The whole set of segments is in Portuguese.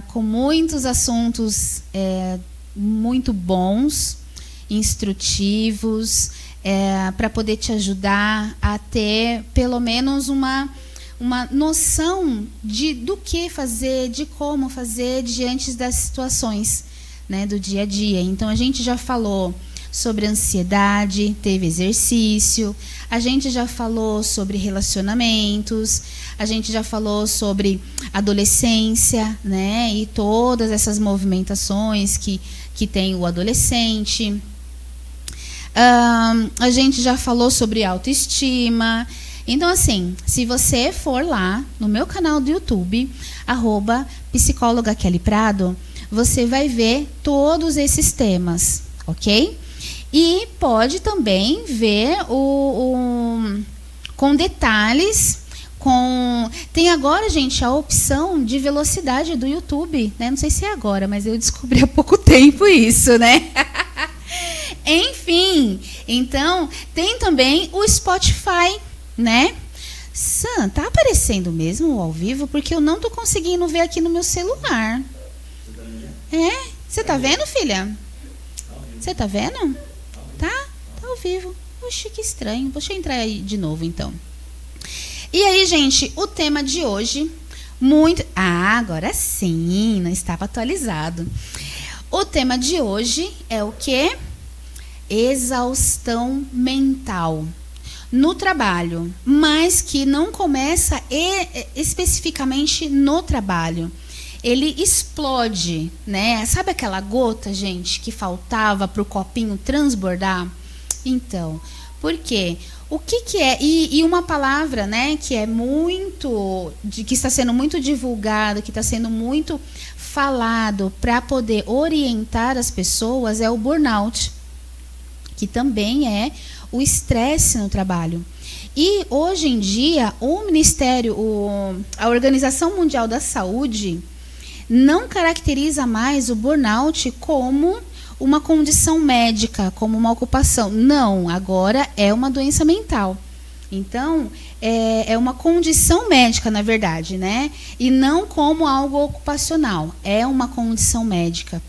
com muitos assuntos muito bons, instrutivos, para poder te ajudar a ter pelo menos uma noção do que fazer, de como fazer diante das situações, né, do dia a dia. Então, a gente já falou sobre ansiedade, teve exercício, a gente já falou sobre relacionamentos, a gente já falou sobre adolescência, né, e todas essas movimentações que tem o adolescente. A gente já falou sobre autoestima. Então, assim, se você for lá no meu canal do YouTube, @psicóloga Kelly Prado, você vai ver todos esses temas, ok? E pode também ver com detalhes. Tem agora, gente, a opção de velocidade do YouTube, né? Não sei se é agora, mas eu descobri há pouco tempo isso, né? Enfim, então, tem também o Spotify, né? Sam, tá aparecendo mesmo ao vivo? Porque eu não tô conseguindo ver aqui no meu celular. Você tá vendo, filha? Você tá vendo? Tá ao vivo. Oxe, que estranho. Deixa eu entrar aí de novo, então. E aí, gente, o tema de hoje, agora sim, não estava atualizado. O tema de hoje é o quê? Exaustão mental no trabalho, mas que não começa especificamente no trabalho. Ele explode, né? Sabe aquela gota, gente, que faltava para o copinho transbordar? Então, por quê? O que é? E uma palavra, né, que é que está sendo muito divulgado, que está sendo muito falado para poder orientar as pessoas é o burnout, que também é o estresse no trabalho. E hoje em dia a Organização Mundial da Saúde não caracteriza mais o burnout como uma condição médica, como uma ocupação. Não, agora é uma doença mental. Então, é uma condição médica, na verdade, né? E não como algo ocupacional. É uma condição médica.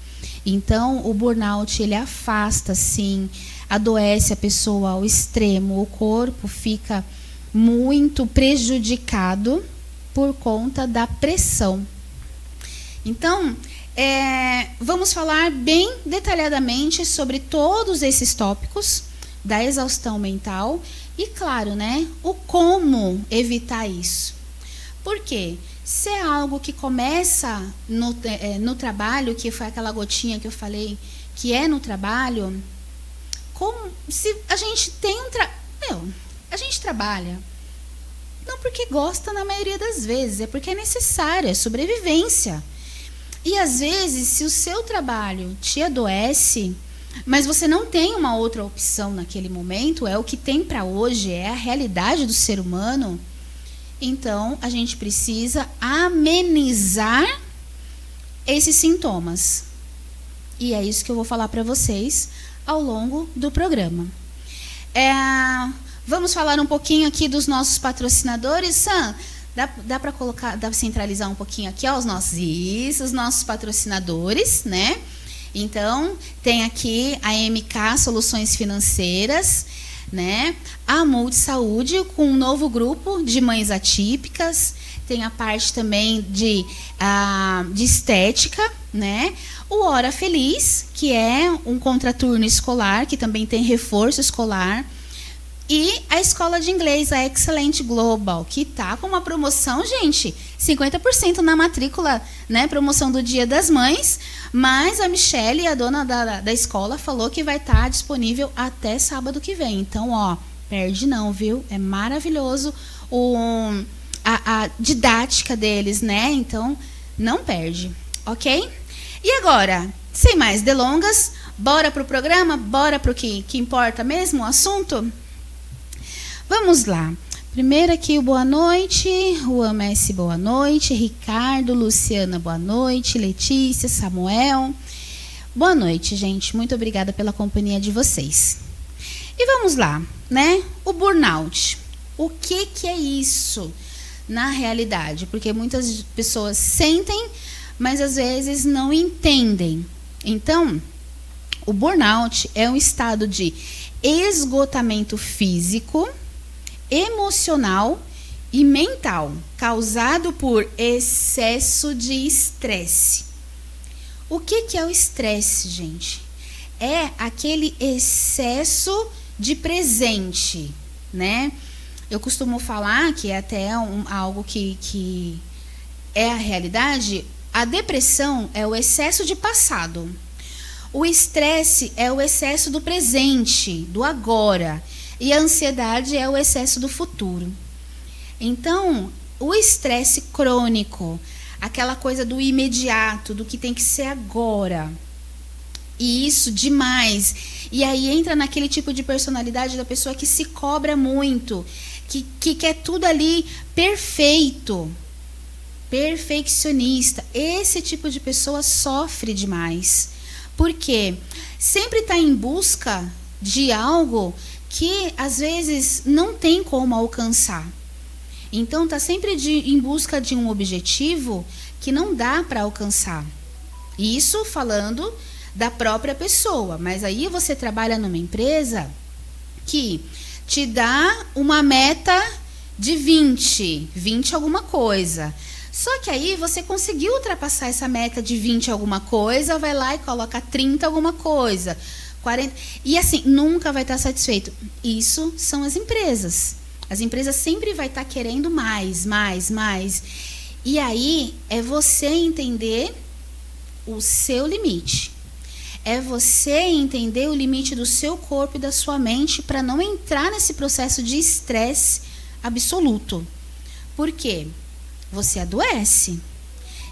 Então, o burnout, ele afasta, sim, adoece a pessoa ao extremo. O corpo fica muito prejudicado por conta da pressão. Então, vamos falar bem detalhadamente sobre todos esses tópicos da exaustão mental e, claro, né, o como evitar isso. Por quê? Se é algo que começa no trabalho, que foi aquela gotinha que eu falei, que é no trabalho, se a gente tem a gente trabalha não porque gosta na maioria das vezes, é porque é necessário, é sobrevivência. E às vezes, se o seu trabalho te adoece, mas você não tem uma outra opção naquele momento, é o que tem para hoje, é a realidade do ser humano, então a gente precisa amenizar esses sintomas. E é isso que eu vou falar para vocês ao longo do programa. Vamos falar um pouquinho aqui dos nossos patrocinadores, Sam? Dá para centralizar um pouquinho aqui, ó, os nossos patrocinadores, né? Então, tem aqui a MK Soluções Financeiras, né? A Multisaúde, com um novo grupo de mães atípicas. Tem a parte também de estética, né? O Hora Feliz, que é um contraturno escolar, que também tem reforço escolar. E a escola de inglês, a Excelente Global, que está com uma promoção, gente, 50% na matrícula, né? Promoção do Dia das Mães. Mas a Michelle, a dona da escola, falou que vai estar disponível até sábado que vem. Então, ó, perde não, viu? É maravilhoso a didática deles, né? Então, não perde, ok? E agora, sem mais delongas, bora pro programa? Bora pro que importa mesmo, o assunto? Vamos lá. Primeiro aqui o boa noite, Juan Messi, boa noite, Ricardo, Luciana, boa noite, Letícia, Samuel. Boa noite, gente. Muito obrigada pela companhia de vocês. E vamos lá, né? O burnout. O que é isso? na realidade, porque muitas pessoas sentem, mas às vezes não entendem. Então, o burnout é um estado de esgotamento físico, emocional e mental, causado por excesso de estresse. O que é o estresse, gente? É aquele excesso de presente, né? Eu costumo falar que é até algo que é a realidade. A depressão é o excesso de passado. O estresse é o excesso do presente, do agora. E a ansiedade é o excesso do futuro. Então, o estresse crônico, aquela coisa do imediato, do que tem que ser agora. E isso demais. E aí entra naquele tipo de personalidade da pessoa que se cobra muito, que quer tudo ali perfeito, perfeccionista. Esse tipo de pessoa sofre demais. Por quê? Sempre está em busca de algo que às vezes não tem como alcançar. Então está sempre em busca de um objetivo que não dá para alcançar. Isso falando da própria pessoa. Mas aí você trabalha numa empresa que te dá uma meta de 20 alguma coisa. Só que aí você conseguiu ultrapassar essa meta de 20 alguma coisa, vai lá e coloca 30 alguma coisa, 40. E assim, nunca vai estar satisfeito. Isso são as empresas. As empresas sempre vai estar querendo mais. E aí é você entender o seu limite. É você entender o limite do seu corpo e da sua mente para não entrar nesse processo de estresse absoluto. Por quê? Você adoece.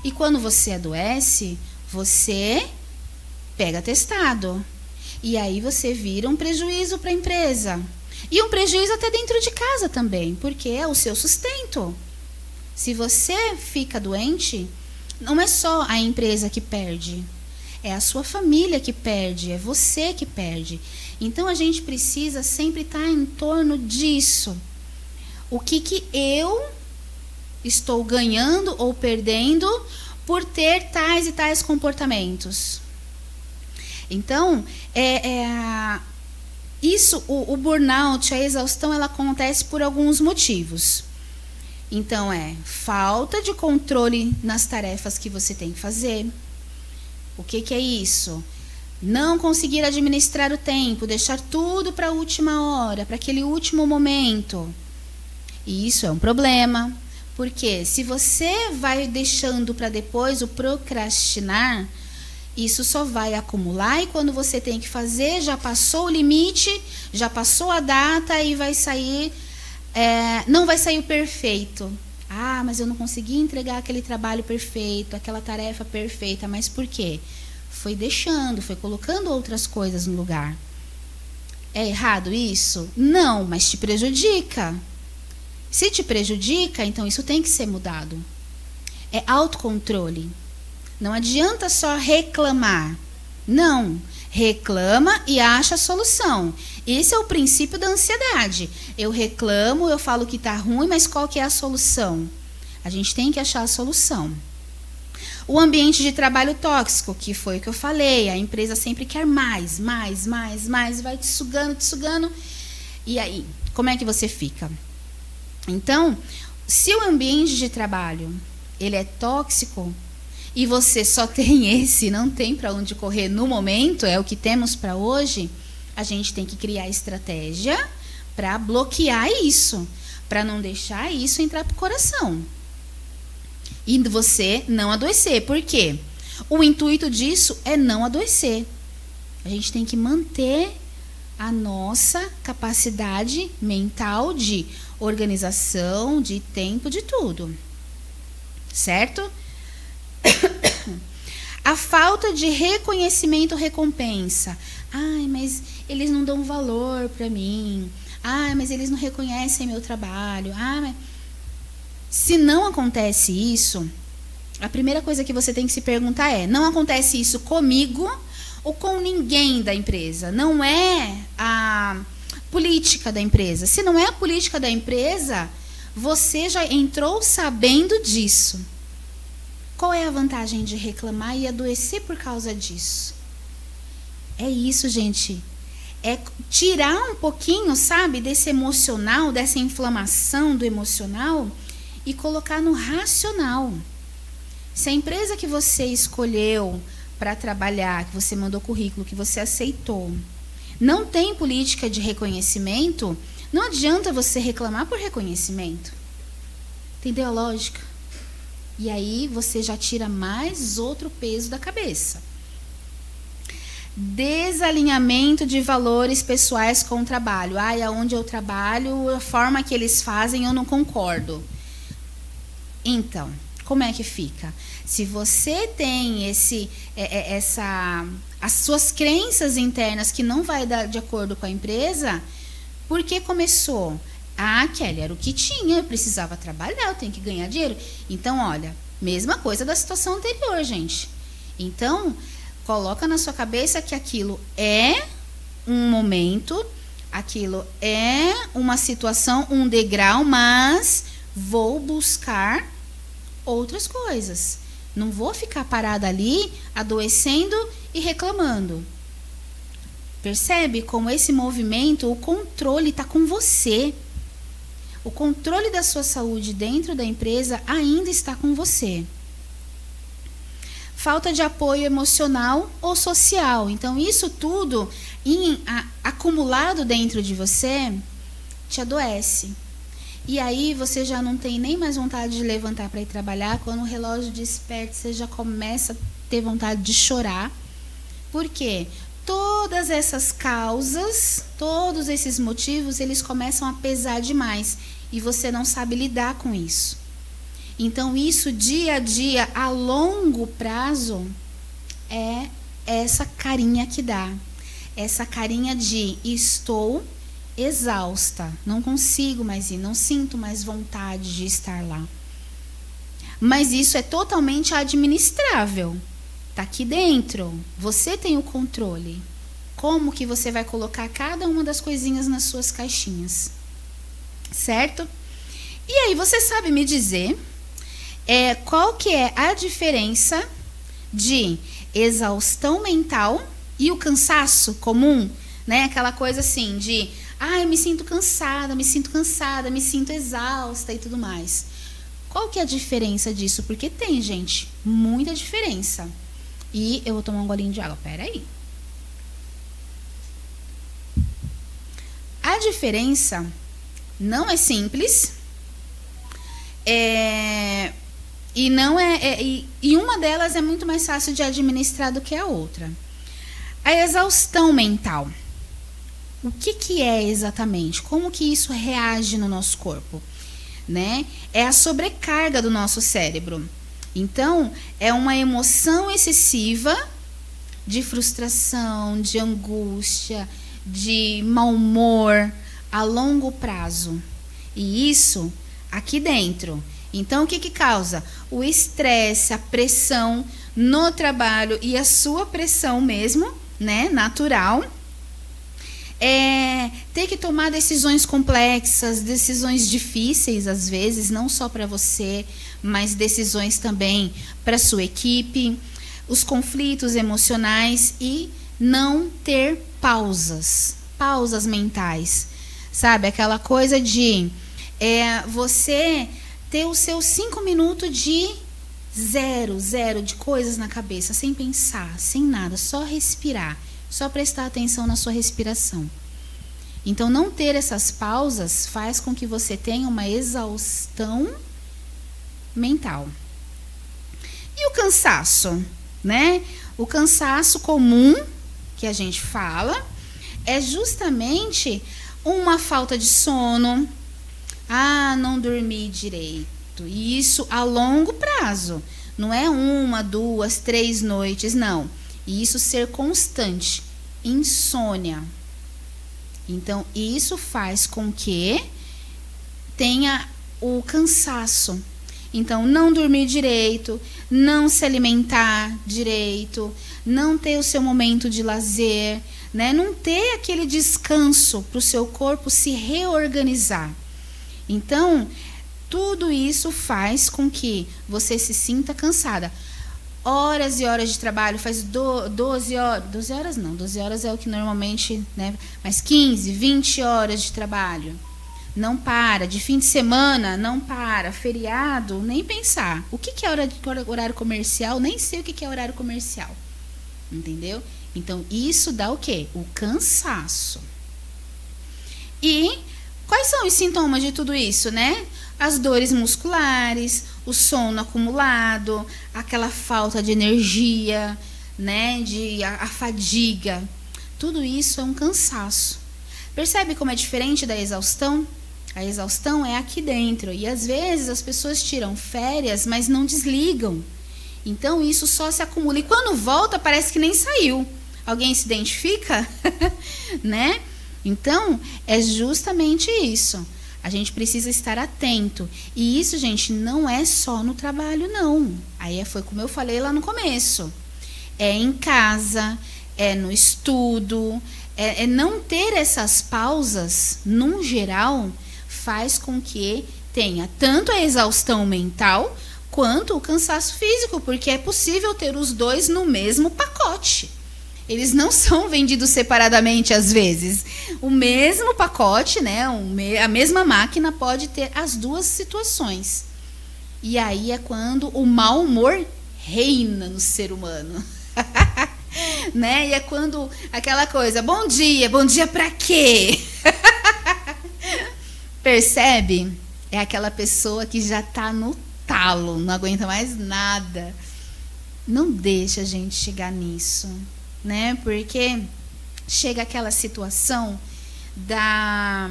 E quando você adoece, você pega atestado. E aí você vira um prejuízo para a empresa. E um prejuízo até dentro de casa também, porque é o seu sustento. Se você fica doente, não é só a empresa que perde. É a sua família que perde, é você que perde. Então a gente precisa sempre estar em torno disso. O que eu estou ganhando ou perdendo por ter tais e tais comportamentos? Então, isso, o burnout, a exaustão, ela acontece por alguns motivos. Então, falta de controle nas tarefas que você tem que fazer. O que é isso? Não conseguir administrar o tempo, deixar tudo para a última hora, para aquele último momento. E isso é um problema. Porque se você vai deixando para depois o procrastinar, isso só vai acumular e quando você tem que fazer, já passou o limite, já passou a data e vai sair, não vai sair o perfeito. Ah, mas eu não consegui entregar aquele trabalho perfeito, aquela tarefa perfeita. Mas por quê? Foi deixando, foi colocando outras coisas no lugar. É errado isso? Não, mas te prejudica. Se te prejudica, então isso tem que ser mudado. É autocontrole. Não adianta só reclamar. Não. Reclama e acha a solução. Esse é o princípio da ansiedade. Eu reclamo, eu falo que está ruim, mas qual que é a solução? A gente tem que achar a solução. O ambiente de trabalho tóxico, que foi o que eu falei, a empresa sempre quer mais, vai te sugando. E aí, como é que você fica? Então, se o ambiente de trabalho ele é tóxico, e você só tem esse, não tem para onde correr no momento, é o que temos para hoje, a gente tem que criar estratégia para bloquear isso, para não deixar isso entrar para o coração. E você não adoecer. Por quê? O intuito disso é não adoecer. A gente tem que manter a nossa capacidade mental de organização, de tempo, de tudo. Certo? A falta de reconhecimento, recompensa. Ai, mas eles não dão valor para mim. Ai, mas eles não reconhecem meu trabalho. Ai, mas... Se não acontece isso, a primeira coisa que você tem que se perguntar é: não acontece isso comigo ou com ninguém da empresa? Não é a política da empresa. Se não é a política da empresa, você já entrou sabendo disso. Qual é a vantagem de reclamar e adoecer por causa disso? É isso, gente. É tirar um pouquinho, sabe, desse emocional, dessa inflamação do emocional e colocar no racional. Se a empresa que você escolheu para trabalhar, que você mandou currículo, que você aceitou, não tem política de reconhecimento, não adianta você reclamar por reconhecimento. Entendeu a lógica? E aí você já tira mais outro peso da cabeça. Desalinhamento de valores pessoais com o trabalho. Aonde eu trabalho, a forma que eles fazem, eu não concordo. Então, como é que fica? Se você tem as suas crenças internas que não vai dar de acordo com a empresa, por que começou? Kelly, era o que tinha, eu precisava trabalhar, eu tenho que ganhar dinheiro. Então, olha, mesma coisa da situação anterior, gente. Então, coloca na sua cabeça que aquilo é um momento, aquilo é uma situação, um degrau, mas vou buscar outras coisas. Não vou ficar parada ali, adoecendo e reclamando. Percebe como esse movimento, o controle está com você. O controle da sua saúde dentro da empresa ainda está com você. Falta de apoio emocional ou social. Então, isso tudo acumulado dentro de você te adoece. E aí, você já não tem nem mais vontade de levantar para ir trabalhar. Quando o relógio desperta, você já começa a ter vontade de chorar. Por quê? Todas essas causas, todos esses motivos, eles começam a pesar demais. E você não sabe lidar com isso. Então, isso dia a dia, a longo prazo, é essa carinha que dá. Essa carinha de estou exausta, não consigo mais ir, não sinto mais vontade de estar lá. Mas isso é totalmente administrável. Está aqui dentro. Você tem o controle. Como que você vai colocar cada uma das coisinhas nas suas caixinhas? Certo? E aí, você sabe me dizer qual que é a diferença de exaustão mental e o cansaço comum, né? Aquela coisa assim de, eu me sinto cansada, me sinto exausta e tudo mais. Qual que é a diferença disso? Porque tem, gente, muita diferença. E eu vou tomar um golinho de água, peraí. A diferença não é simples, e uma delas é muito mais fácil de administrar do que a outra. A exaustão mental. O que é exatamente? Como que isso reage no nosso corpo? Né? É a sobrecarga do nosso cérebro. Então, é uma emoção excessiva de frustração, de angústia, de mau humor a longo prazo. E isso aqui dentro. Então, o que causa? O estresse, a pressão no trabalho e a sua pressão mesmo, né, natural. Ter que tomar decisões complexas, decisões difíceis às vezes, não só para você, mas decisões também para sua equipe, os conflitos emocionais e não ter pausas mentais, sabe? Aquela coisa de você ter os seus 5 minutos de zero de coisas na cabeça, sem pensar, sem nada, só respirar. Só prestar atenção na sua respiração. Então, não ter essas pausas faz com que você tenha uma exaustão mental. E o cansaço, né? O cansaço comum que a gente fala é justamente uma falta de sono. Não dormi direito. E isso a longo prazo. Não é 1, 2, 3 noites, não. E isso ser constante, insônia. Então, isso faz com que tenha o cansaço. Então, não dormir direito, não se alimentar direito, não ter o seu momento de lazer, né? Não ter aquele descanso para o seu corpo se reorganizar. Então, Tudo isso faz com que você se sinta cansada. Horas e horas de trabalho, faz 12 horas. 12 horas não, 12 horas é o que normalmente, né? Mas 15, 20 horas de trabalho. Não para. De fim de semana, não para. Feriado, nem pensar. O que é horário comercial? Nem sei o que é horário comercial. Entendeu? Então, isso dá o quê? O cansaço. E quais são os sintomas de tudo isso, né? As dores musculares, o sono acumulado, aquela falta de energia, né? A fadiga. Tudo isso é um cansaço. Percebe como é diferente da exaustão? A exaustão é aqui dentro. E às vezes as pessoas tiram férias, mas não desligam. Então isso só se acumula. E quando volta, parece que nem saiu. Alguém se identifica? Né? Então, é justamente isso. A gente precisa estar atento. E isso, gente, não é só no trabalho, não. Aí foi como eu falei lá no começo. É em casa, é no estudo. É não ter essas pausas, num geral, faz com que tenha tanto a exaustão mental quanto o cansaço físico, porque é possível ter os dois no mesmo pacote. Eles não são vendidos separadamente às vezes. O mesmo pacote, né, a mesma máquina pode ter as duas situações. E aí é quando o mau humor reina no ser humano. Né? E é quando aquela coisa, bom dia pra quê? Percebe? É aquela pessoa que já tá no talo, não aguenta mais nada. Não deixa a gente chegar nisso, né? Porque chega aquela situação da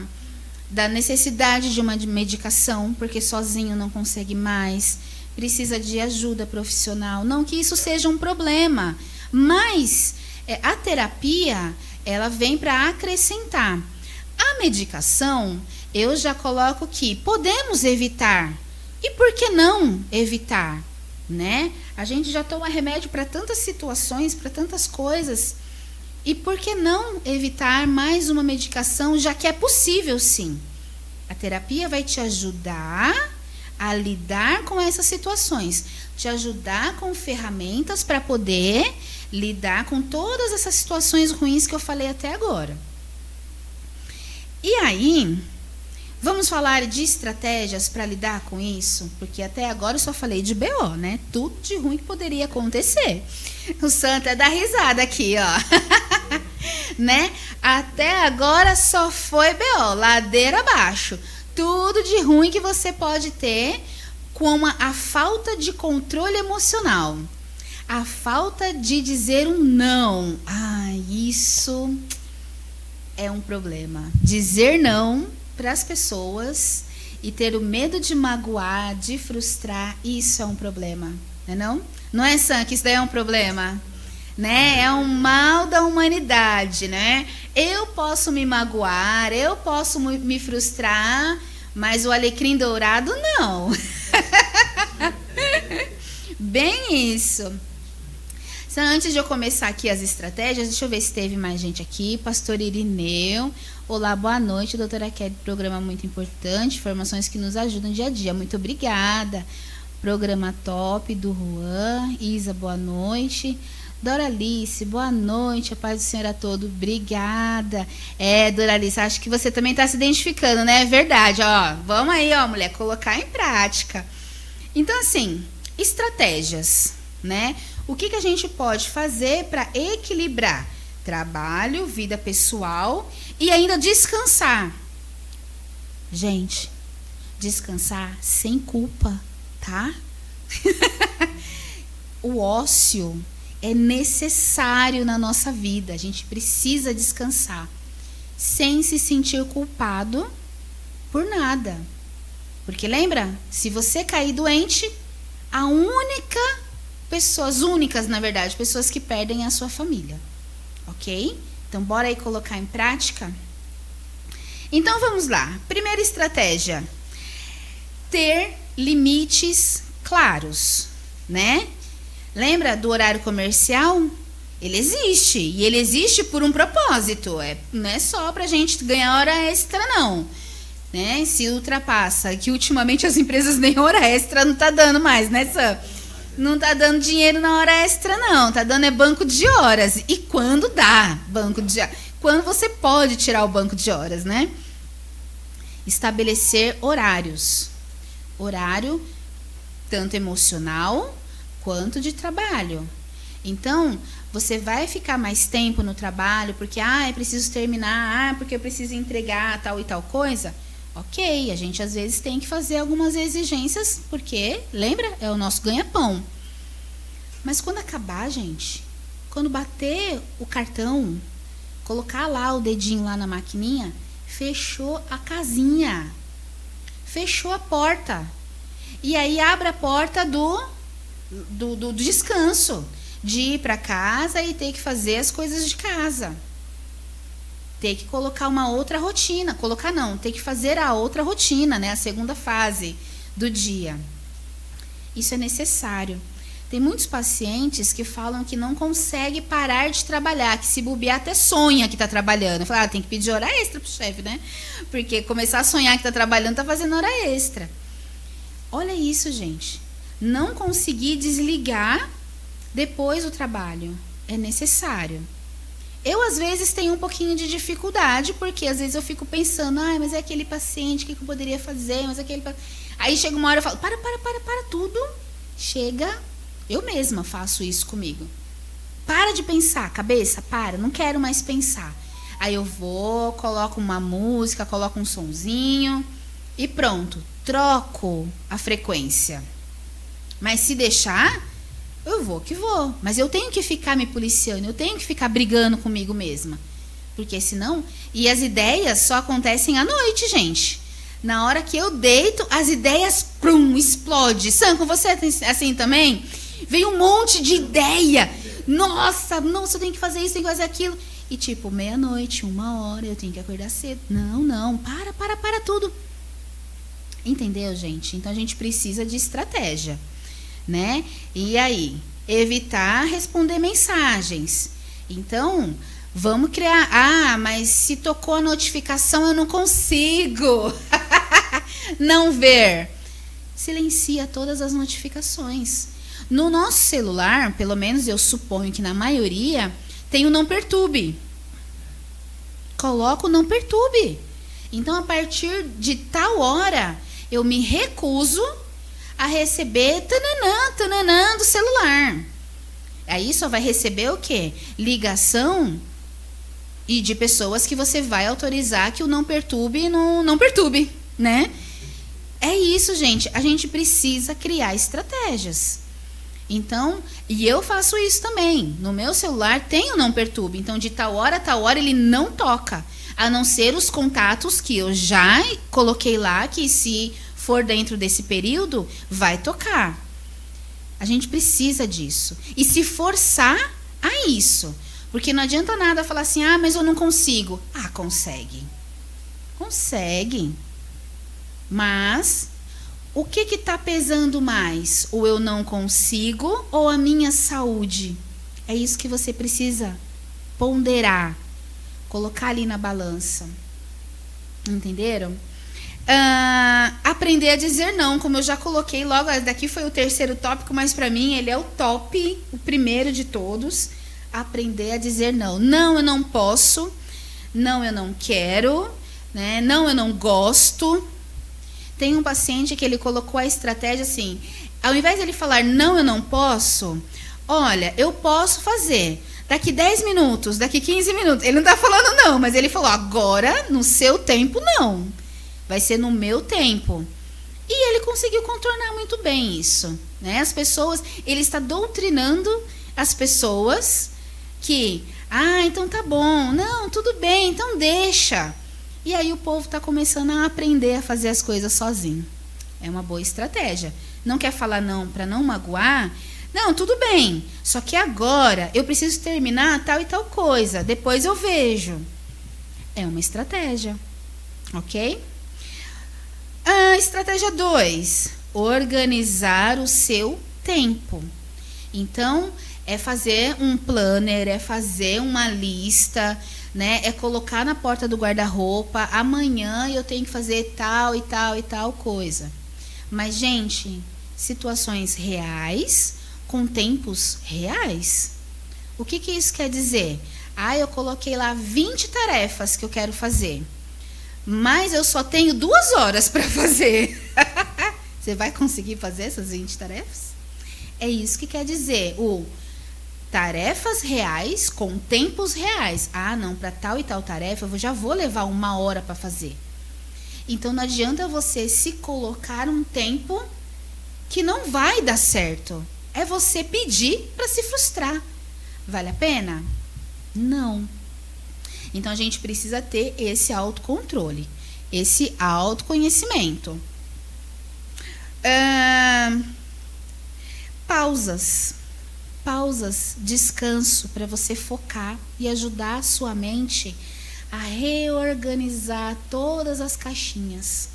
necessidade de uma medicação, porque sozinho não consegue mais, precisa de ajuda profissional. Não que isso seja um problema, mas a terapia, ela vem para acrescentar. A medicação, eu já coloco que podemos evitar. E por que não evitar? Né? A gente já toma remédio para tantas situações, para tantas coisas. E por que não evitar mais uma medicação, já que é possível sim? A terapia vai te ajudar a lidar com essas situações, te ajudar com ferramentas para poder lidar com todas essas situações ruins que eu falei até agora. E aí, vamos falar de estratégias para lidar com isso? Porque até agora eu só falei de BO, né? Tudo de ruim que poderia acontecer. O santo é dar risada aqui, ó. Né? Até agora só foi BO, ladeira abaixo. Tudo de ruim que você pode ter com a falta de controle emocional. A falta de dizer um não. Isso é um problema. Dizer não para as pessoas e ter o medo de magoar, de frustrar, isso é um problema, não é não? Não é, Sam, que isso daí é um problema? Né? É um mal da humanidade, né? Eu posso me magoar, eu posso me frustrar, mas o alecrim dourado não. Bem isso. Antes de eu começar aqui as estratégias, deixa eu ver se teve mais gente aqui. Pastor Irineu. Olá, boa noite, doutora Kelly. Programa muito importante, informações que nos ajudam dia a dia. Muito obrigada. Programa top do Juan. Isa, boa noite. Doralice, boa noite. A paz do Senhor a todos. Obrigada. Doralice, acho que você também está se identificando, né? É verdade, ó. Vamos aí, ó, mulher, colocar em prática. Então, assim, estratégias, né? O que a gente pode fazer para equilibrar trabalho, vida pessoal e ainda descansar? Gente, descansar sem culpa, tá? O ócio é necessário na nossa vida. A gente precisa descansar sem se sentir culpado por nada. Porque lembra? Se você cair doente, pessoas únicas, na verdade, pessoas que perdem a sua família. Ok? Então, bora aí colocar em prática? Então, vamos lá. Primeira estratégia. Ter limites claros, né? Lembra do horário comercial? Ele existe. E ele existe por um propósito. Não é só pra gente ganhar hora extra, não. né? Se ultrapassa, que ultimamente as empresas nem hora extra não tá dando mais, né, Sam? Não tá dando dinheiro na hora extra, não. Tá dando banco de horas. E quando dá banco de horas? Quando você pode tirar o banco de horas, né? Estabelecer horários. Horário tanto emocional quanto de trabalho. Então, você vai ficar mais tempo no trabalho porque, eu preciso terminar, porque eu preciso entregar tal e tal coisa. Ok, a gente às vezes tem que fazer algumas exigências, porque, lembra? É o nosso ganha-pão. Mas quando acabar, gente, quando bater o cartão, colocar lá o dedinho lá na maquininha, fechou a casinha, fechou a porta. E aí abre a porta do descanso, de ir para casa e ter que fazer as coisas de casa. Ter que colocar uma outra rotina. Colocar não, ter que fazer a outra rotina, né? A segunda fase do dia. Isso é necessário. Tem muitos pacientes que falam que não consegue parar de trabalhar, que se bobear até sonha que está trabalhando. Fala, tem que pedir hora extra pro chefe, né? Porque começar a sonhar que está trabalhando, está fazendo hora extra. Olha isso, gente. Não conseguir desligar depois do trabalho. É necessário. Eu, às vezes, tenho um pouquinho de dificuldade, porque às vezes eu fico pensando, mas é aquele paciente, o que eu poderia fazer? Mas aquele... Aí chega uma hora eu falo, para tudo. Chega, eu mesma faço isso comigo. Para de pensar, cabeça, para, não quero mais pensar. Aí eu vou, coloco uma música, coloco um sonzinho e pronto, troco a frequência. Mas se deixar... eu vou que vou, mas eu tenho que ficar me policiando, eu tenho que ficar brigando comigo mesma. Porque senão... E as ideias só acontecem à noite, gente. Na hora que eu deito, as ideias, explode. Sam, com você assim também? Vem um monte de ideia. Nossa, eu tenho que fazer isso, tenho que fazer aquilo. E tipo, meia-noite, 1h, eu tenho que acordar cedo. Não, para tudo. Entendeu, gente? Então a gente precisa de estratégia. Né? E aí, evitar responder mensagens. Então, vamos criar... mas se tocou a notificação, eu não consigo não ver. Silencia todas as notificações. No nosso celular, pelo menos eu suponho que na maioria, tem o não perturbe. Coloca o não perturbe. Então, a partir de tal hora, eu me recuso a receber tananã do celular. Aí só vai receber o quê? Ligação e de pessoas que você vai autorizar que o não perturbe não perturbe, né? É isso, gente. A gente precisa criar estratégias. Então, e eu faço isso também. No meu celular tem o não perturbe. Então, de tal hora a tal hora ele não toca. A não ser os contatos que eu já coloquei lá, que se for dentro desse período, vai tocar. A gente precisa disso. E se forçar a isso. Porque não adianta nada falar assim, mas eu não consigo. Consegue. Consegue. Mas, o que está pesando mais? O eu não consigo ou a minha saúde? É isso que você precisa ponderar. Colocar ali na balança. Entenderam? Aprender a dizer não, como eu já coloquei logo, daqui foi o terceiro tópico, mas para mim ele é o top, o primeiro de todos. Aprender a dizer não. Não, eu não posso. Não, eu não quero, né? Não, eu não gosto. Tem um paciente que ele colocou a estratégia assim, ao invés de ele falar não, eu não posso, olha, eu posso fazer daqui 10 minutos, daqui 15 minutos. Ele não tá falando não, mas ele falou, agora no seu tempo não. Vai ser no meu tempo. E ele conseguiu contornar muito bem isso, né? As pessoas, ele está doutrinando as pessoas que, então tá bom, não, tudo bem, então deixa. E aí o povo está começando a aprender a fazer as coisas sozinho. É uma boa estratégia. Não quer falar não para não magoar? Não, tudo bem, só que agora eu preciso terminar tal e tal coisa, depois eu vejo. É uma estratégia, ok? Estratégia 2, organizar o seu tempo. Então, é fazer um planner, é fazer uma lista, né? É colocar na porta do guarda-roupa, amanhã eu tenho que fazer tal e tal e tal coisa. Mas, gente, situações reais com tempos reais. O que isso quer dizer? Eu coloquei lá 20 tarefas que eu quero fazer, mas eu só tenho 2 horas para fazer. Você vai conseguir fazer essas 20 tarefas? É isso que quer dizer o tarefas reais com tempos reais. Não, para tal e tal tarefa eu já vou levar 1 hora para fazer. Então não adianta você se colocar um tempo que não vai dar certo. É você pedir para se frustrar. Vale a pena? Não. Então a gente precisa ter esse autocontrole, esse autoconhecimento. Pausas, descanso para você focar e ajudar a sua mente a reorganizar todas as caixinhas.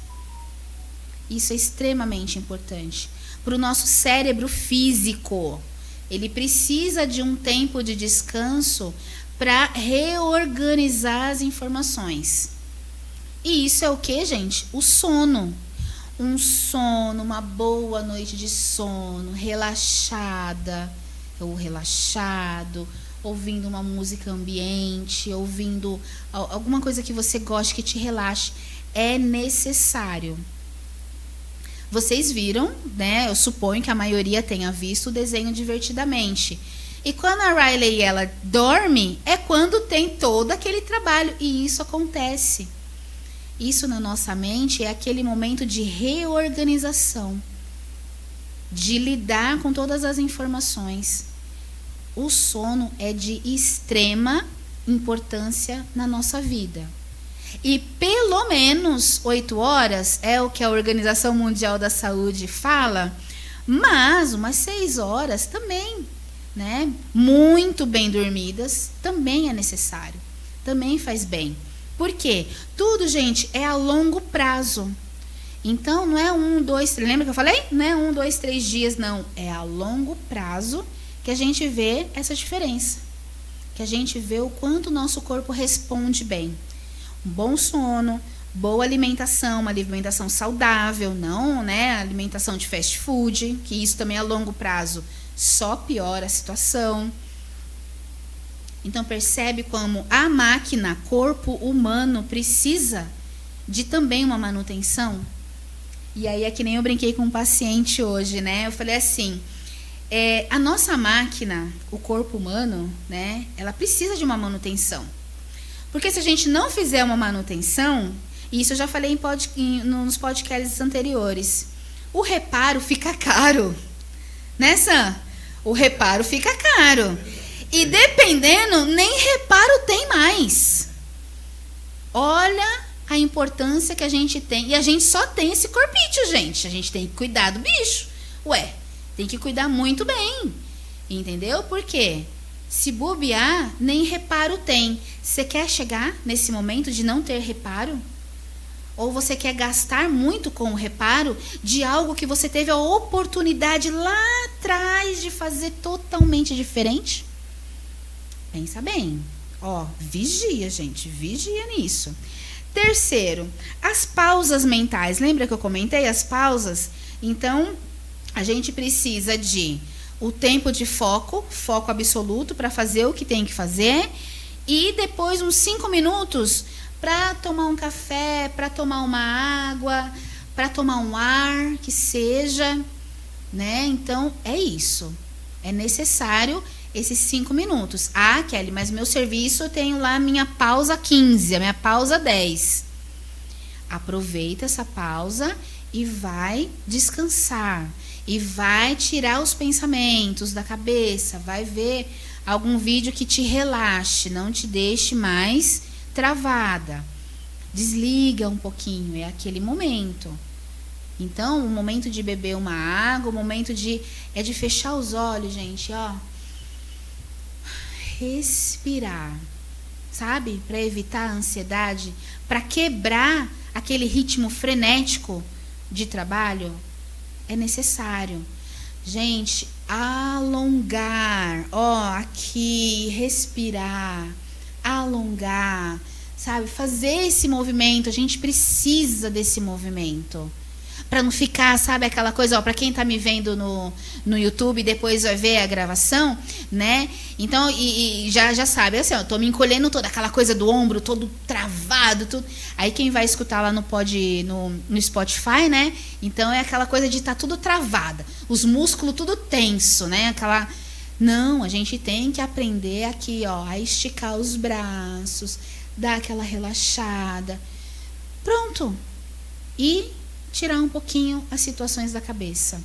Isso é extremamente importante para o nosso cérebro físico. Ele precisa de um tempo de descanso para reorganizar as informações. E isso é o que, gente? O sono. Um sono, uma boa noite de sono, relaxada ou relaxado, ouvindo uma música ambiente, ouvindo alguma coisa que você goste, que te relaxe, é necessário. Vocês viram, né? Eu suponho que a maioria tenha visto o desenho Divertidamente. E quando a Riley ela dorme, é quando tem todo aquele trabalho. E isso acontece. Isso na nossa mente é aquele momento de reorganização, de lidar com todas as informações. O sono é de extrema importância na nossa vida. E pelo menos 8 horas é o que a Organização Mundial da Saúde fala, mas umas 6 horas também, né? Muito bem dormidas também é necessário, também faz bem. Por quê? Tudo, gente, é a longo prazo. Então, não é 1, 2, 3, lembra que eu falei? Não é 1, 2, 3 dias, não. É a longo prazo que a gente vê essa diferença. Que a gente vê o quanto o nosso corpo responde bem. Um bom sono, boa alimentação, uma alimentação saudável, não, né? Alimentação de fast food, que isso também a longo prazo só piora a situação. Então percebe como a máquina, corpo humano, precisa de também uma manutenção. E aí é que nem eu brinquei com um paciente hoje, né? Eu falei assim, a nossa máquina, o corpo humano, né? Ela precisa de uma manutenção. Porque se a gente não fizer uma manutenção, e isso eu já falei nos podcasts anteriores, o reparo fica caro. Né, Sam? O reparo fica caro. E dependendo, nem reparo tem mais. Olha a importância que a gente tem. E a gente só tem esse corpício, gente. A gente tem que cuidar do bicho. Ué, tem que cuidar muito bem. Entendeu? Por quê? Se bobear, nem reparo tem. Você quer chegar nesse momento de não ter reparo? Ou você quer gastar muito com o reparo de algo que você teve a oportunidade lá atrás de fazer totalmente diferente? Pensa bem. Vigia, gente. Vigia nisso. Terceiro, as pausas mentais. Lembra que eu comentei as pausas? Então, a gente precisa de o tempo de foco absoluto para fazer o que tem que fazer. E depois uns 5 minutos para tomar um café, para tomar uma água, para tomar um ar, que seja, né? Então, é isso. É necessário esses 5 minutos. Kelly, mas meu serviço eu tenho lá a minha pausa 15, a minha pausa 10. Aproveita essa pausa e vai descansar. E vai tirar os pensamentos da cabeça. Vai ver algum vídeo que te relaxe, não te deixe mais travada. Desliga um pouquinho, é aquele momento. Então, o momento de beber uma água, o momento de fechar os olhos, gente, respirar, sabe? Para evitar a ansiedade, para quebrar aquele ritmo frenético de trabalho, é necessário. Gente, alongar, aqui, respirar, alongar, sabe? Fazer esse movimento, a gente precisa desse movimento. Para não ficar, sabe, aquela coisa, ó, para quem tá me vendo no YouTube, depois vai ver a gravação, né? Então, e já sabe, assim, ó, tô me encolhendo toda, aquela coisa do ombro todo travado, tudo. Aí quem vai escutar lá no Spotify, né? Então é aquela coisa de estar tudo travada, os músculos tudo tenso, né? Aquela... Não, a gente tem que aprender aqui, ó, a esticar os braços, dar aquela relaxada. Pronto. E tirar um pouquinho as situações da cabeça.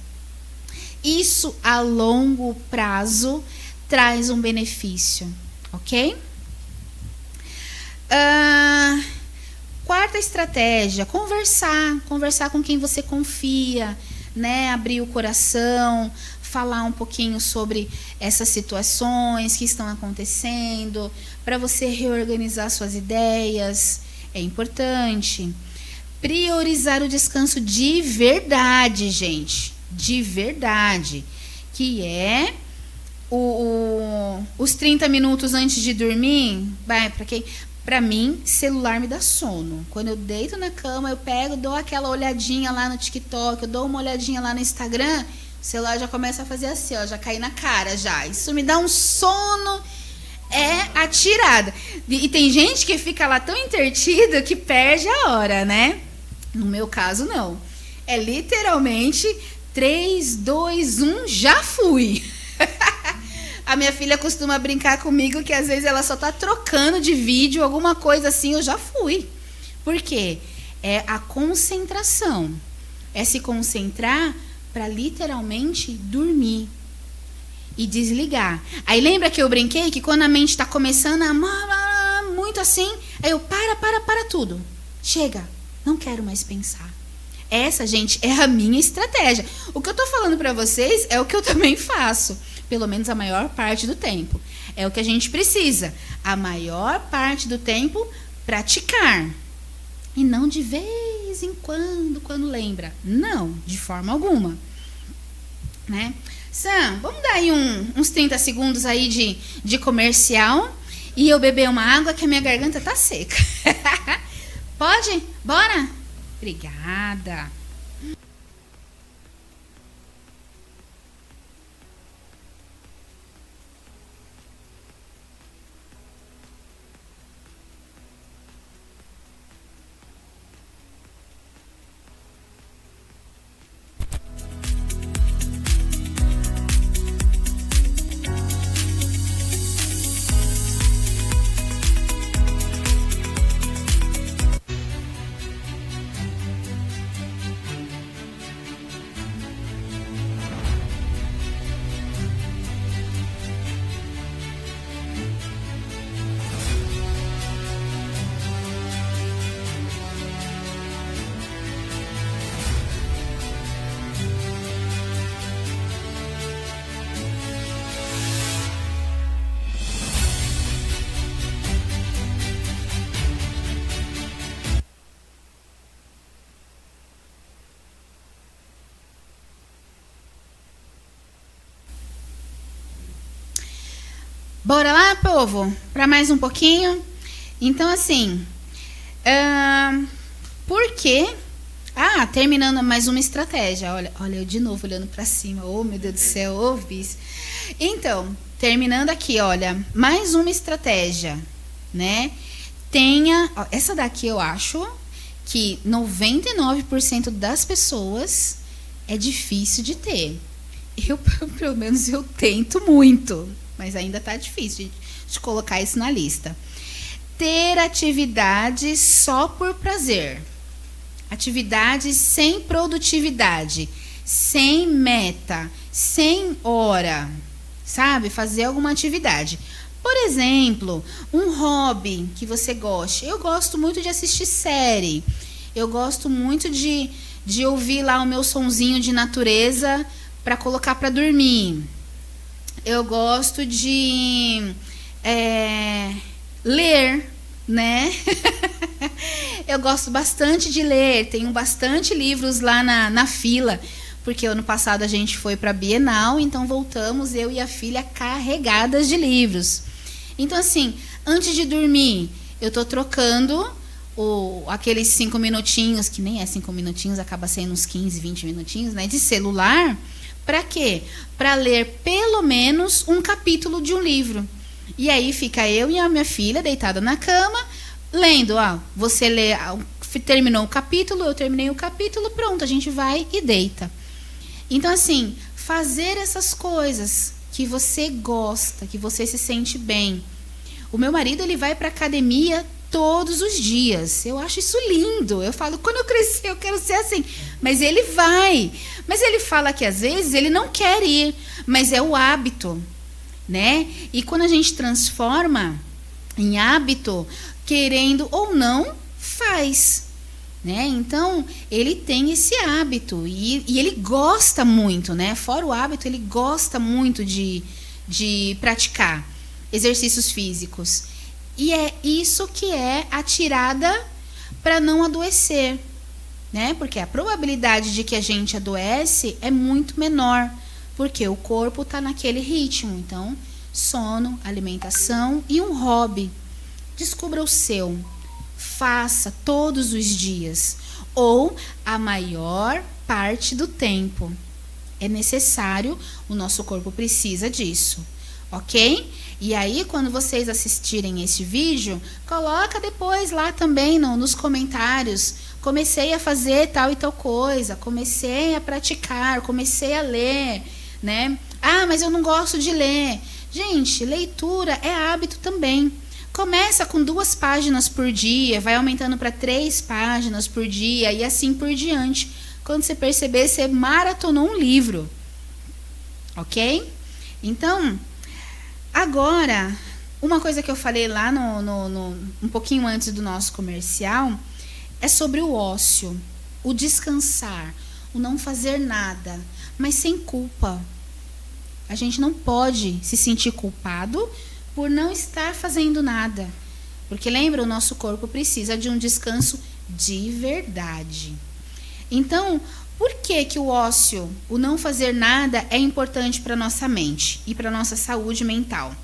Isso a longo prazo traz um benefício, ok? Quarta estratégia, conversar com quem você confia, né? Abrir o coração, falar um pouquinho sobre essas situações que estão acontecendo, para você reorganizar suas ideias, é importante. Priorizar o descanso de verdade, gente. De verdade. Que é os 30 minutos antes de dormir. Para mim, celular me dá sono. Quando eu deito na cama, eu pego, dou aquela olhadinha lá no TikTok, eu dou uma olhadinha lá no Instagram, o celular já começa a fazer assim, ó, já cair na cara já. Isso me dá um sono... É atirada. E tem gente que fica lá tão intertido que perde a hora, né? No meu caso, não. É literalmente 3, 2, 1, já fui. A minha filha costuma brincar comigo que às vezes ela só tá trocando de vídeo, alguma coisa assim, eu já fui. Por quê? É a concentração. É se concentrar para literalmente dormir. E desligar. Aí lembra que eu brinquei que quando a mente está começando a muito assim, aí eu para tudo. Chega, não quero mais pensar. Essa, gente, é a minha estratégia. O que eu tô falando para vocês é o que eu também faço. Pelo menos a maior parte do tempo. É o que a gente precisa. A maior parte do tempo, praticar. E não de vez em quando lembra. Não, de forma alguma. Né? Sam, vamos dar aí uns 30 segundos aí de comercial e eu beber uma água que a minha garganta tá seca. Pode? Bora? Obrigada. Bora lá, povo? Para mais um pouquinho? Então, assim... por quê? Terminando mais uma estratégia. Olha eu de novo olhando para cima. Oh, meu Deus do céu, ô vício. Então, terminando aqui, olha, mais uma estratégia, né? Essa daqui eu acho que 99% das pessoas é difícil de ter. Pelo menos eu tento muito, mas ainda tá difícil de colocar isso na lista. Ter atividades só por prazer. Atividades sem produtividade, sem meta, sem hora, sabe? Fazer alguma atividade. Por exemplo, um hobby que você goste. Eu gosto muito de assistir série. Eu gosto muito de ouvir lá o meu sonzinho de natureza para colocar para dormir. Eu gosto de ler, né? Eu gosto bastante de ler. Tenho bastante livros lá na fila, porque ano passado a gente foi para a Bienal, então voltamos, eu e a filha, carregadas de livros. Então, assim, Antes de dormir, eu tô trocando aqueles 5 minutinhos, que nem é 5 minutinhos, acaba sendo uns 15, 20 minutinhos, né, de celular. Para quê? Para ler pelo menos um capítulo de um livro. E aí fica eu e a minha filha deitada na cama, lendo. Você lê, terminou o capítulo, eu terminei o capítulo, pronto, a gente vai e deita. Então, assim, fazer essas coisas que você gosta, que você se sente bem. O meu marido, ele vai para academia todos os dias. Eu acho isso lindo. Eu falo, quando eu crescer, eu quero ser assim. Mas ele vai. Mas ele fala que, às vezes, ele não quer ir. Mas é o hábito, né? E quando a gente transforma em hábito, querendo ou não, faz, né? Então, ele tem esse hábito. E ele gosta muito, né? Fora o hábito, ele gosta muito de praticar exercícios físicos. E é isso que é a tirada para não adoecer, né? Porque a probabilidade de que a gente adoece é muito menor, porque o corpo está naquele ritmo. Então, sono, alimentação e um hobby. Descubra o seu. Faça todos os dias ou a maior parte do tempo. É necessário, o nosso corpo precisa disso, ok? E aí, quando vocês assistirem esse vídeo, coloca depois lá também nos comentários. Comecei a fazer tal e tal coisa, comecei a praticar, comecei a ler, né? Mas eu não gosto de ler. Gente, leitura é hábito também. Começa com 2 páginas por dia, vai aumentando para 3 páginas por dia e assim por diante. Quando você perceber, você maratonou um livro, ok? Então, agora, uma coisa que eu falei lá um pouquinho antes do nosso comercial é sobre o ócio, o descansar, o não fazer nada, mas sem culpa. A gente não pode se sentir culpado por não estar fazendo nada. Porque lembra, o nosso corpo precisa de um descanso de verdade. Então, por que o ócio, o não fazer nada, é importante para a nossa mente e para a nossa saúde mental?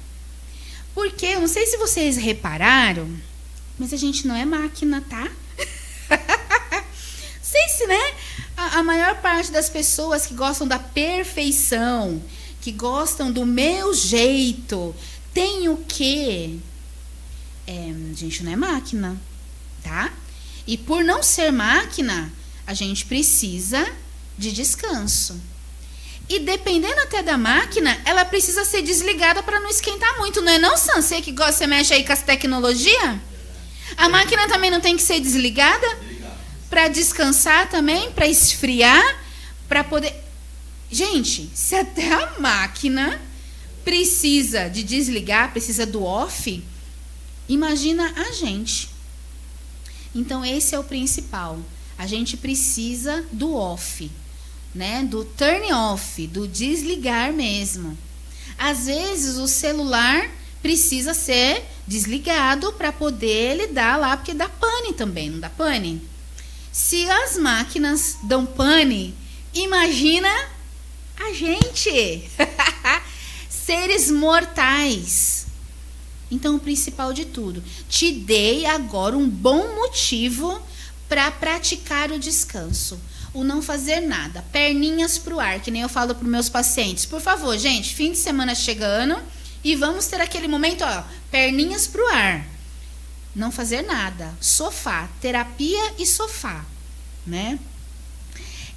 Porque, eu não sei se vocês repararam, mas a gente não é máquina, tá? Sei se, né? A maior parte das pessoas que gostam da perfeição, que gostam do meu jeito, tem o quê? A gente não é máquina, tá? E por não ser máquina, a gente precisa de descanso. E dependendo até da máquina, ela precisa ser desligada para não esquentar muito. Não é não, Sam? Você que gosta, você mexe aí com as tecnologias? A máquina também não tem que ser desligada? Para descansar também? Para esfriar? Para poder... Gente, se até a máquina precisa de desligar, precisa do off, imagina a gente. Então, esse é o principal. A gente precisa do off, né? Do turn off, do desligar mesmo. Às vezes, o celular precisa ser desligado para poder lidar lá, porque dá pane também, não dá pane? Se as máquinas dão pane, imagina a gente. Seres mortais. Então, o principal de tudo, te dei agora um bom motivo para praticar o descanso. O não fazer nada. Perninhas para o ar, que nem eu falo para os meus pacientes. Por favor, gente, fim de semana chegando e vamos ter aquele momento, perninhas para o ar. Não fazer nada. Sofá, terapia e sofá, né?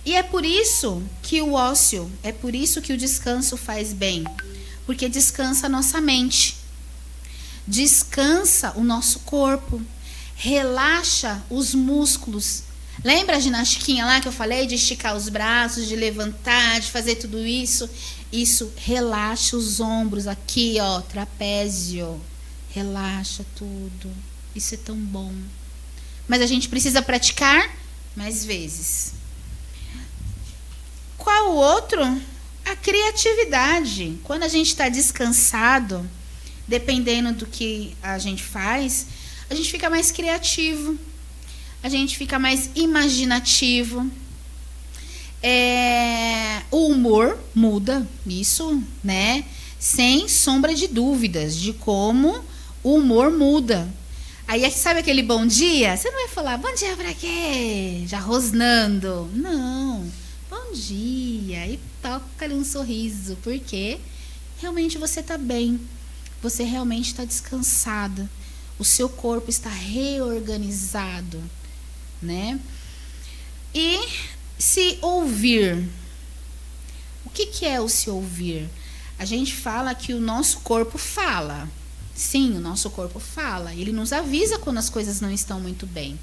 E é por isso que o ócio, é por isso que o descanso faz bem. Porque descansa a nossa mente. Descansa o nosso corpo. Relaxa os músculos. Lembra a ginastiquinha lá que eu falei? De esticar os braços, de levantar, de fazer tudo isso? Isso relaxa os ombros aqui, trapézio. Relaxa tudo. Isso é tão bom. Mas a gente precisa praticar mais vezes. Qual o outro? A criatividade. Quando a gente está descansado, dependendo do que a gente faz, a gente fica mais criativo, a gente fica mais imaginativo, o humor muda, isso, né? Sem sombra de dúvidas, de como o humor muda. Aí, sabe aquele bom dia? Você não vai falar, bom dia pra quê? Já rosnando. Não, bom dia. E toca ali um sorriso, porque realmente você está bem. Você realmente está descansada. O seu corpo está reorganizado, né? E se ouvir. O que é o se ouvir? A gente fala que o nosso corpo fala. Sim, o nosso corpo fala. Ele nos avisa quando as coisas não estão muito bem.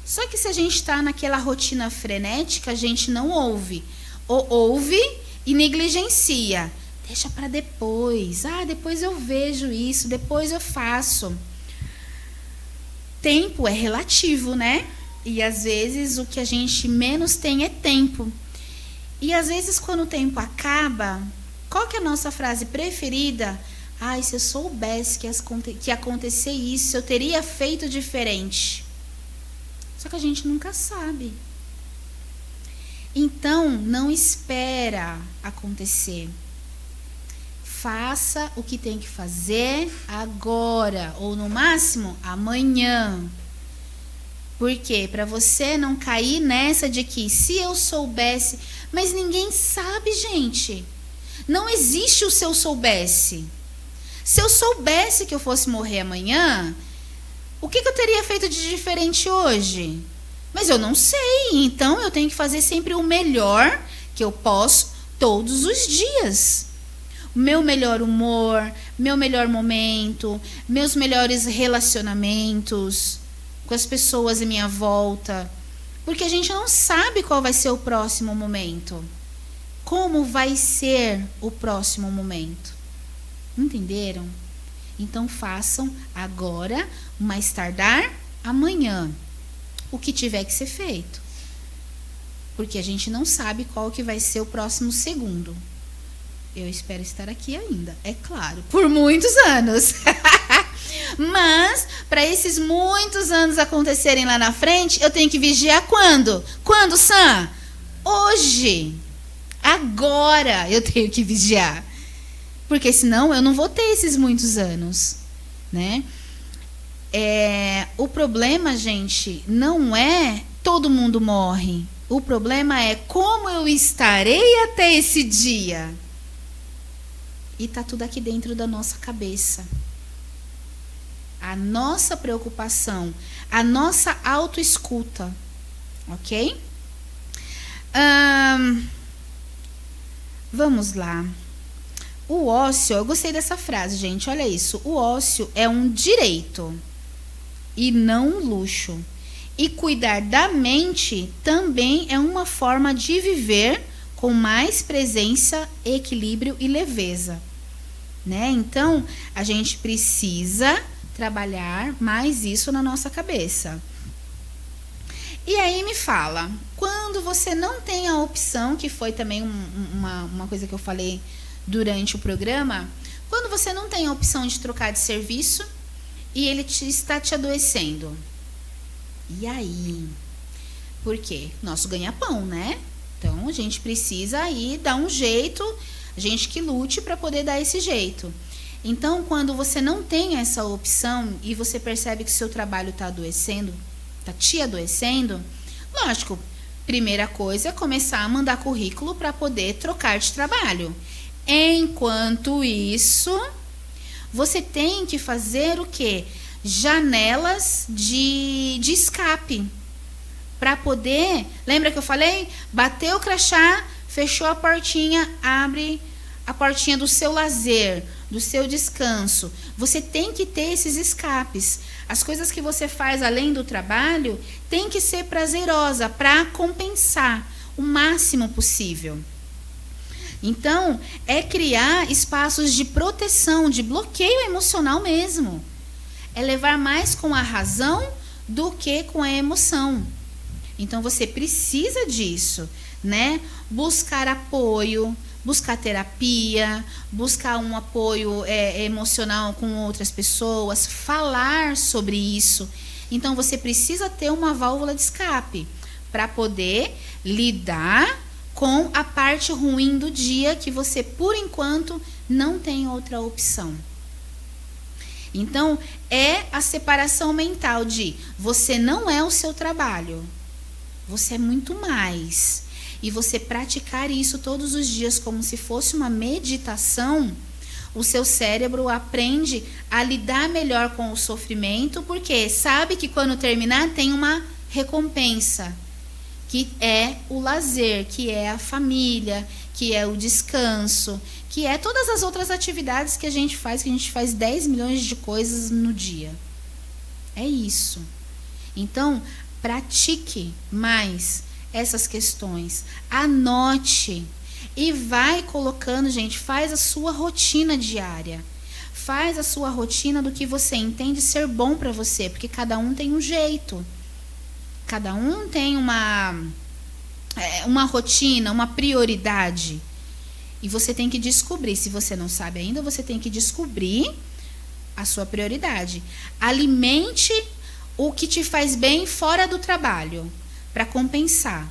Só que se a gente está naquela rotina frenética, a gente não ouve. Ou ouve e negligencia. Deixa para depois. Ah, depois eu vejo isso, depois eu faço. Tempo é relativo, né? E às vezes o que a gente menos tem é tempo. E às vezes quando o tempo acaba, qual que é a nossa frase preferida? Ai, se eu soubesse que ia acontecer isso, eu teria feito diferente. Só que a gente nunca sabe. Então, não espera acontecer. Faça o que tem que fazer agora, ou no máximo, amanhã. Por quê? Para você não cair nessa de que se eu soubesse... Mas ninguém sabe, gente. Não existe o se eu soubesse. Se eu soubesse que eu fosse morrer amanhã, o que eu teria feito de diferente hoje? Mas eu não sei, então eu tenho que fazer sempre o melhor que eu posso todos os dias. Meu melhor humor, meu melhor momento, meus melhores relacionamentos com as pessoas em minha volta. Porque a gente não sabe qual vai ser o próximo momento. Como vai ser o próximo momento? Entenderam? Então façam agora, mais tardar amanhã, o que tiver que ser feito. Porque a gente não sabe qual que vai ser o próximo segundo. Eu espero estar aqui ainda, é claro, por muitos anos. Mas, para esses muitos anos acontecerem lá na frente, eu tenho que vigiar quando? Quando, Sam? Hoje. Agora eu tenho que vigiar. Porque senão eu não vou ter esses muitos anos, né? O problema, gente, não é todo mundo morre. O problema é como eu estarei até esse dia. E tá tudo aqui dentro da nossa cabeça. A nossa preocupação, a nossa autoescuta, ok? Vamos lá. O ócio, eu gostei dessa frase, gente, olha isso. O ócio é um direito e não um luxo. E cuidar da mente também é uma forma de viver com mais presença, equilíbrio e leveza, né? Então, a gente precisa trabalhar mais isso na nossa cabeça. E aí me fala, quando você não tem a opção, que foi também uma coisa que eu falei durante o programa, quando você não tem a opção de trocar de serviço e ele está te adoecendo. E aí? Por quê? Nosso ganha-pão, né? Então, a gente precisa aí dar um jeito, a gente que lute para poder dar esse jeito. Então, quando você não tem essa opção e você percebe que seu trabalho está adoecendo, está te adoecendo, lógico, primeira coisa é começar a mandar currículo para poder trocar de trabalho. Enquanto isso, você tem que fazer o quê? Janelas de escape. Para poder, lembra que eu falei? Bateu o crachá, fechou a portinha, abre a portinha do seu lazer, do seu descanso. Você tem que ter esses escapes. As coisas que você faz além do trabalho tem que ser prazerosa para compensar o máximo possível. Então, é criar espaços de proteção, de bloqueio emocional mesmo. É levar mais com a razão do que com a emoção. Então, você precisa disso, né? Buscar apoio, buscar terapia, buscar um apoio emocional com outras pessoas, falar sobre isso. Então, você precisa ter uma válvula de escape para poder lidar com a parte ruim do dia que você, por enquanto, não tem outra opção. Então, é a separação mental de você não é o seu trabalho, você é muito mais. E você praticar isso todos os dias como se fosse uma meditação, o seu cérebro aprende a lidar melhor com o sofrimento, porque sabe que quando terminar tem uma recompensa, que é o lazer, que é a família, que é o descanso, que é todas as outras atividades que a gente faz 10 milhões de coisas no dia. É isso. Então, pratique mais essas questões. Anote e vai colocando, gente, faz a sua rotina diária. Faz a sua rotina do que você entende ser bom para você, porque cada um tem um jeito. Cada um tem uma rotina, uma prioridade. E você tem que descobrir. Se você não sabe ainda, você tem que descobrir a sua prioridade. Alimente o que te faz bem fora do trabalho, para compensar.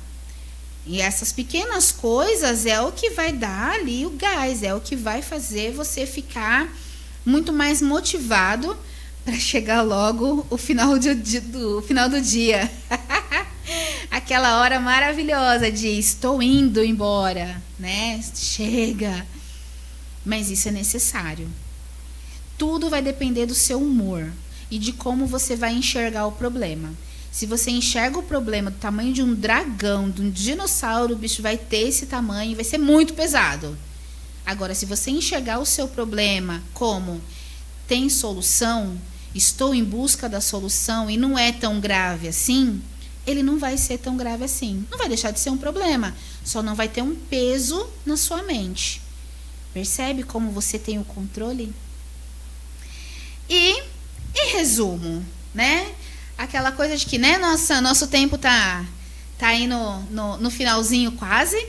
E essas pequenas coisas é o que vai dar ali o gás, é o que vai fazer você ficar muito mais motivado para chegar logo o final do dia. Aquela hora maravilhosa de estou indo embora, né? Chega. Mas isso é necessário. Tudo vai depender do seu humor e de como você vai enxergar o problema. Se você enxerga o problema do tamanho de um dragão, de um dinossauro, o bicho vai ter esse tamanho e vai ser muito pesado. Agora, se você enxergar o seu problema como tem solução, estou em busca da solução e não é tão grave assim, ele não vai ser tão grave assim. Não vai deixar de ser um problema, só não vai ter um peso na sua mente. Percebe como você tem o controle? E, em resumo, né? Aquela coisa de que, né, nosso tempo tá aí no finalzinho quase.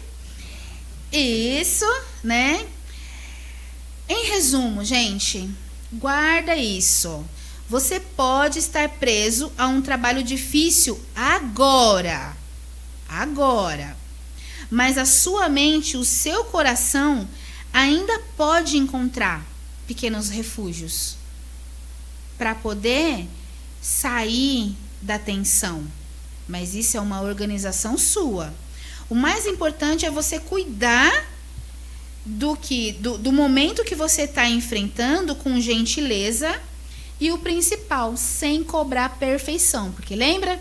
Isso, né? Em resumo, gente, guarda isso. Você pode estar preso a um trabalho difícil agora. Mas a sua mente, o seu coração ainda pode encontrar pequenos refúgios para poder sair da tensão. Mas isso é uma organização sua. O mais importante é você cuidar do momento que você está enfrentando com gentileza e o principal, sem cobrar perfeição. Porque lembra?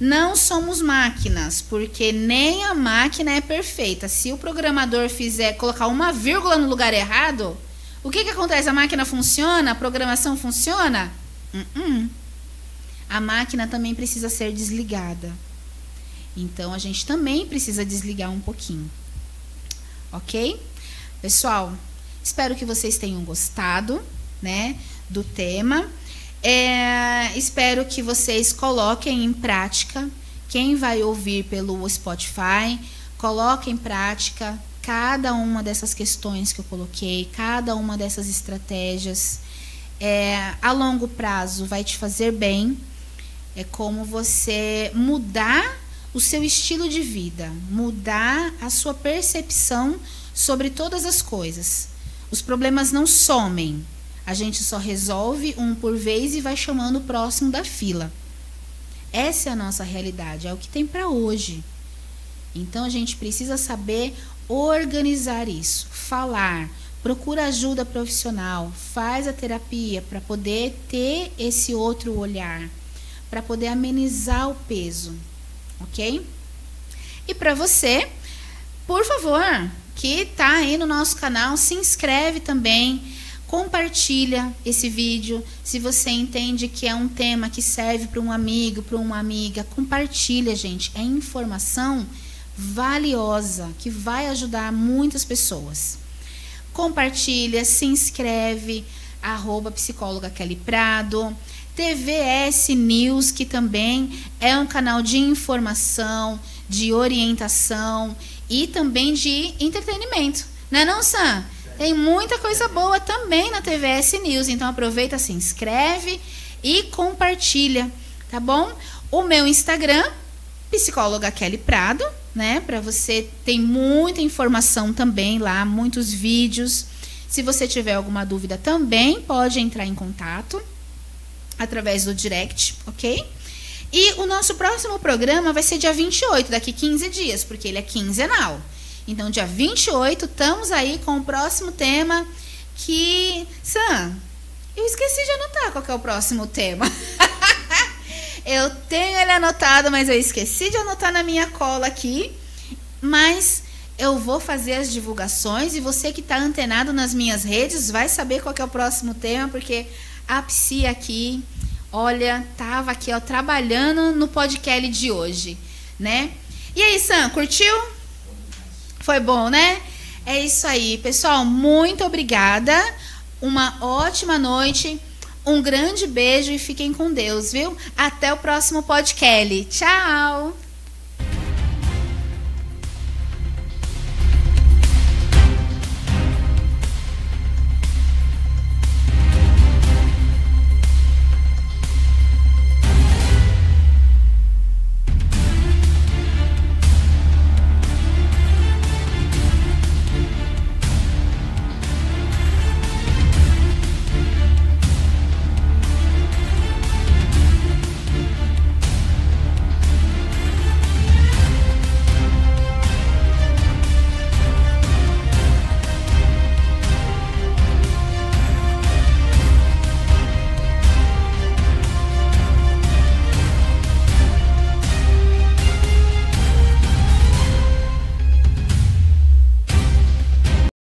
Não somos máquinas, porque nem a máquina é perfeita. Se o programador colocar uma vírgula no lugar errado, o que acontece? A máquina funciona? A programação funciona? A máquina também precisa ser desligada. Então, a gente também precisa desligar um pouquinho. Ok? Pessoal, espero que vocês tenham gostado, né, do tema. Espero que vocês coloquem em prática. Quem vai ouvir pelo Spotify, coloque em prática cada uma dessas questões que eu coloquei, cada uma dessas estratégias. A longo prazo vai te fazer bem. É como você mudar o seu estilo de vida, mudar a sua percepção sobre todas as coisas. Os problemas não somem. A gente só resolve um por vez e vai chamando o próximo da fila. Essa é a nossa realidade, é o que tem para hoje. Então a gente precisa saber organizar isso, falar, procura ajuda profissional, faz a terapia para poder ter esse outro olhar, para poder amenizar o peso, ok? E para você, por favor, que está aí no nosso canal, se inscreve também, compartilha esse vídeo. Se você entende que é um tema que serve para um amigo, para uma amiga, compartilha, gente. É informação valiosa que vai ajudar muitas pessoas. Compartilha, se inscreve, @psicóloga Kelly Prado. TVS News, que também é um canal de informação, de orientação e também de entretenimento. Não é não, Sam? Tem muita coisa boa também na TVS News. Então aproveita, se inscreve e compartilha, tá bom? O meu Instagram, psicóloga Kelly Prado, né? Para você, tem muita informação também lá, muitos vídeos. Se você tiver alguma dúvida também, pode entrar em contato. através do direct, ok? E o nosso próximo programa vai ser dia 28, daqui 15 dias, porque ele é quinzenal. Então, dia 28, estamos aí com o próximo tema que... Sam, eu esqueci de anotar qual que é o próximo tema. Eu tenho ele anotado, mas eu esqueci de anotar na minha cola aqui. Mas eu vou fazer as divulgações e você que está antenado nas minhas redes vai saber qual que é o próximo tema, porque a Psi aqui... Olha, tava aqui, ó, trabalhando no podcast de hoje, né? E aí, Sam, curtiu? Foi bom, né? É isso aí, pessoal. Muito obrigada. Uma ótima noite. Um grande beijo e fiquem com Deus, viu? Até o próximo podcast. Tchau!